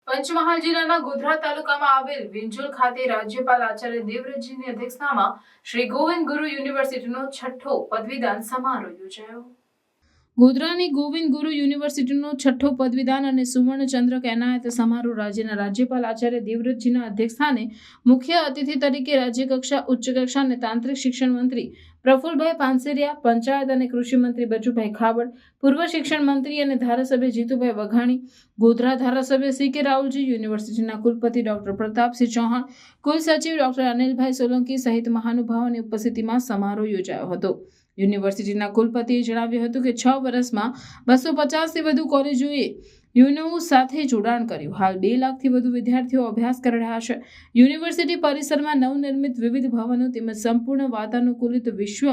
પંચમહાલ જિલ્લાના ગોધરા તાલુકામાં આવેલ વિંજોલ ખાતે રાજ્યપાલ આચાર્ય દેવવ્રતજીની અધ્યક્ષતામાં શ્રી ગોવિંદ ગુરુ યુનિવર્સિટીનો 6ઠ્ઠો પદવીદાન સમારોહ યોજાયો। ગોધરાની ગોવિંદ ગુરુ યુનિવર્સિટીનો 6ઠ્ઠો પદવીદાન અને સુવર્ણચંદ્રક એનાયત સમારોહ રાજ્યના રાજ્યપાલ આચાર્ય દેવવ્રતજીના અધ્યક્ષસ્થાને મુખ્ય અતિથિ તરીકે રાજ્યકક્ષા ઉચ્ચ કક્ષા અને તાંત્રિક શિક્ષણ મંત્રી પ્રફુલભાઈ પાનસેરિયા, પંચાયત અને કૃષિ મંત્રી બચુભાઈ ખાબડ, પૂર્વ શિક્ષણ મંત્રી અને ધારાસભ્ય જીતુભાઈ વઘાણી, ગોધરા ધારાસભ્ય સી.કે. રાહુલજી, યુનિવર્સિટીના કુલપતિ ડોક્ટર પ્રતાપસિંહ ચૌહાણ, કુલ સચિવ ડોક્ટર અનિલભાઈ સોલંકી સહિત મહાનુભાવોની ઉપસ્થિતિમાં સમારોહ યોજાયો હતો। યુનિવર્સિટીના કુલપતિએ જણાવ્યું હતું કે 6 વર્ષમાં 250થી વધુ કોલેજોએ યુનો સાથે જોડાણ કર્યું। હાલ 2 લાખથી વધુ વિદ્યાર્થીઓ અભ્યાસ કરી રહ્યા છે। યુનિવર્સિટી પરિસરમાં નવનિર્મિત વિવિધ ભવનો તેમજ સંપૂર્ણ વાતાનુકૂલિત વિશ્વ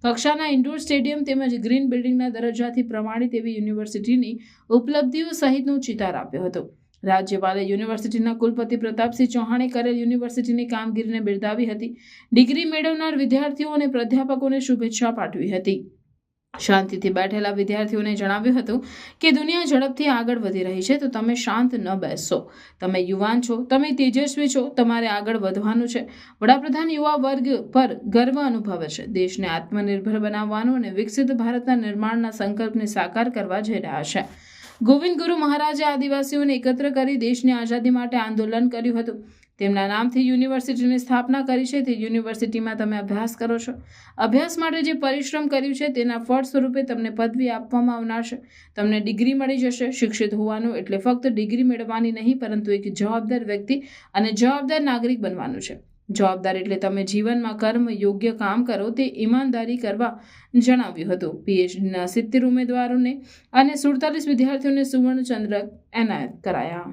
કક્ષાના ઇન્ડોર સ્ટેડિયમ તેમજ ગ્રીન બિલ્ડિંગના દરજ્જાથી પ્રમાણિત એવી યુનિવર્સિટીની ઉપલબ્ધિઓ સહિતનો ચિતાર આપ્યો હતો। રાજ્યપાલે યુનિવર્સિટીના કુલપતિ પ્રતાપસિંહ ચૌહાણે કરેલ યુનિવર્સિટીની કામગીરીને બિરદાવી હતી। ડિગ્રી મેળવનાર વિદ્યાર્થીઓ અને પ્રાધ્યાપકોને શુભેચ્છા પાઠવી હતી। શાંતિથી બેઠેલા વિદ્યાર્થીઓને જણાવ્યું હતું કે દુનિયા ઝડપથી આગળ વધી રહી છે, તો તમે શાંત ન બેસશો। તમે યુવાન છો, તમે તેજસ્વી છો, તમારે આગળ વધવાનું છે। વડાપ્રધાન યુવા વર્ગ પર ગર્વ અનુભવે છે। દેશને આત્મનિર્ભર બનાવવાનું અને વિકસિત ભારતના નિર્માણના સંકલ્પને સાકાર કરવા જઈ રહ્યા છે। ગોવિંદ ગુરુ મહારાજે આદિવાસીઓને એકત્ર કરી દેશની આઝાદી માટે આંદોલન કર્યું હતું। તેમના નામથી યુનિવર્સિટીની સ્થાપના કરી છે। તે યુનિવર્સિટીમાં તમે અભ્યાસ કરો છો। અભ્યાસ માટે જે પરિશ્રમ કર્યું છે તેના ફળ સ્વરૂપે તમને પદવી આપવામાં આવનાર છે। તમને ડિગ્રી મળી જશે। શિક્ષિત હોવાનું એટલે ફક્ત ડિગ્રી મેળવવાની નહીં, પરંતુ એક જવાબદાર વ્યક્તિ અને જવાબદાર નાગરિક બનવાનું છે। જવાબદાર એટલે તમે જીવનમાં કર્મ યોગ્ય કામ કરો તે ઈમાનદારી કરવા જણાવ્યું હતું। પીએચડીના 70 ઉમેદવારોને અને 47 વિદ્યાર્થીઓને સુવર્ણચંદ્રક એનાયત કરાયા।